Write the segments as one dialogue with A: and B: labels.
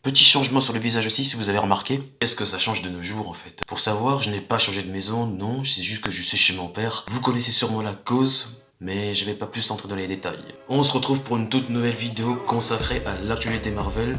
A: Petit changement sur le visage aussi, si vous avez remarqué. Qu'est-ce que ça change de nos jours en fait? Pour savoir, je n'ai pas changé de maison, non, c'est juste que je suis chez mon père. Vous connaissez sûrement la cause, mais je vais pas plus entrer dans les détails. On se retrouve pour une toute nouvelle vidéo consacrée à l'actualité Marvel,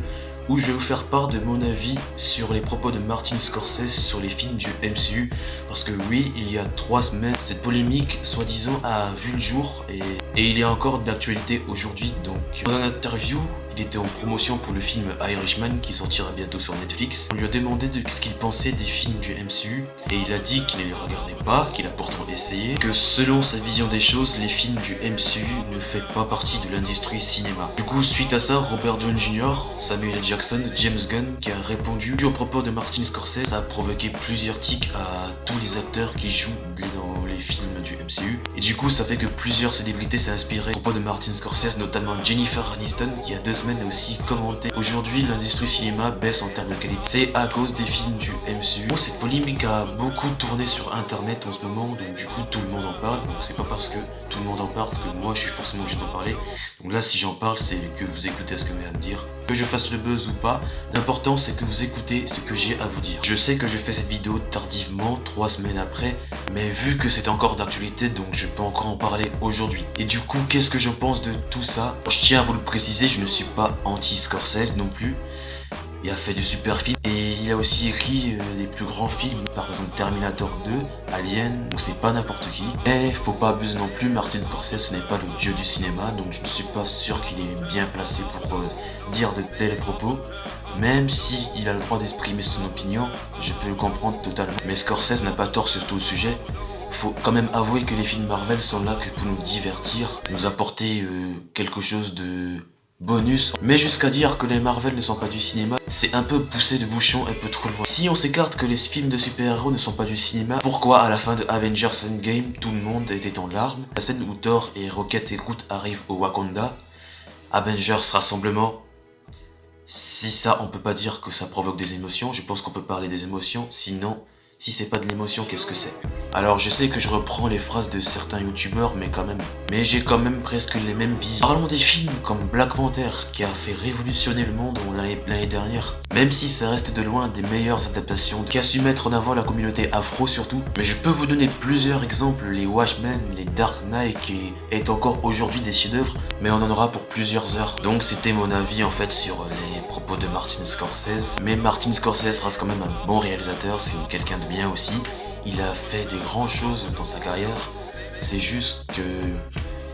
A: où je vais vous faire part de mon avis sur les propos de Martin Scorsese sur les films du MCU. Parce que oui, il y a 3 semaines, cette polémique, soi-disant, a vu le jour et il est encore d'actualité aujourd'hui. Donc, dans une interview, il était en promotion pour le film Irishman qui sortira bientôt sur Netflix. On lui a demandé de ce qu'il pensait des films du MCU et il a dit qu'il ne les regardait pas, qu'il a pourtant essayé, que selon sa vision des choses, les films du MCU ne font pas partie de l'industrie cinéma. Du coup, suite à ça, Robert Downey Jr., Samuel L. Jackson, James Gunn qui a répondu aux propos de Martin Scorsese. Ça a provoqué plusieurs tics à tous les acteurs qui jouent dans les films du MCU. Et du coup, ça fait que plusieurs célébrités s'est inspiré aux propos de Martin Scorsese, notamment Jennifer Aniston qui a 2 semaines a aussi commenté: aujourd'hui l'industrie cinéma baisse en termes de qualité, c'est à cause des films du MCU. Bon, cette polémique a beaucoup tourné sur internet en ce moment, donc du coup tout le monde en parle. Donc c'est pas parce que tout le monde en parle que moi je suis forcément obligé d'en parler. Donc là, si j'en parle, c'est que vous écoutez ce que j'ai à me dire. Que je fasse le buzz ou pas, l'important c'est que vous écoutez ce que j'ai à vous dire. Je sais que je fais cette vidéo tardivement, 3 semaines après, mais vu que c'est encore d'actualité, donc je peux encore en parler aujourd'hui. Et du coup, qu'est-ce que je pense de tout ça? Je tiens à vous le préciser, je ne suis pas anti-Scorsese non plus. Il a fait de super films et il a aussi écrit des plus grands films, par exemple Terminator 2, Alien, donc c'est pas n'importe qui. Mais faut pas abuser non plus, Martin Scorsese ce n'est pas le dieu du cinéma, donc je ne suis pas sûr qu'il est bien placé pour dire de tels propos. Même si il a le droit d'exprimer son opinion, je peux le comprendre totalement. Mais Scorsese n'a pas tort sur tout le sujet. Faut quand même avouer que les films Marvel sont là que pour nous divertir, nous apporter quelque chose de bonus. Mais jusqu'à dire que les Marvel ne sont pas du cinéma, c'est un peu pousser de bouchon un peu trop loin. Si on s'écarte que les films de super-héros ne sont pas du cinéma, pourquoi à la fin de Avengers Endgame, tout le monde était en larmes? La scène où Thor et Rocket et Groot arrivent au Wakanda, Avengers Rassemblement, si ça on peut pas dire que ça provoque des émotions, je pense qu'on peut parler des émotions, sinon... si c'est pas de l'émotion, qu'est-ce que c'est? Alors je sais que je reprends les phrases de certains youtubeurs, mais quand même. Mais j'ai quand même presque les mêmes visions. Parlons des films comme Black Panther, qui a fait révolutionner le monde l'année dernière. Même si ça reste de loin des meilleures adaptations, qui a su mettre en avant la communauté afro surtout. Mais je peux vous donner plusieurs exemples, les Watchmen, les Dark Knight, qui est encore aujourd'hui des chefs-d'œuvre, mais on en aura pour plusieurs heures. Donc c'était mon avis en fait sur les propos de Martin Scorsese. Mais Martin Scorsese reste quand même un bon réalisateur, c'est quelqu'un de bien aussi. Il a fait des grandes choses dans sa carrière. C'est juste que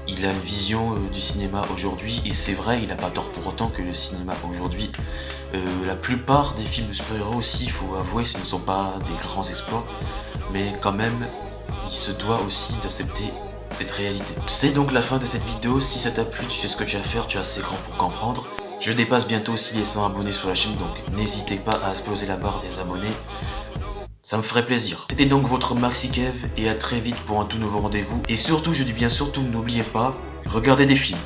A: il a une vision du cinéma aujourd'hui, et c'est vrai, il n'a pas tort pour autant que le cinéma aujourd'hui, la plupart des films de super-héros aussi, il faut avouer, ce ne sont pas des grands exploits, mais quand même, il se doit aussi d'accepter cette réalité. C'est donc la fin de cette vidéo. Si ça t'a plu, tu sais ce que tu as à faire, tu es assez grand pour comprendre. Je dépasse bientôt aussi les 100 abonnés sur la chaîne, donc n'hésitez pas à exploser la barre des abonnés. Ça me ferait plaisir. C'était donc votre Maxi Kev et à très vite pour un tout nouveau rendez-vous. Et surtout, je dis bien surtout, n'oubliez pas, regardez des films.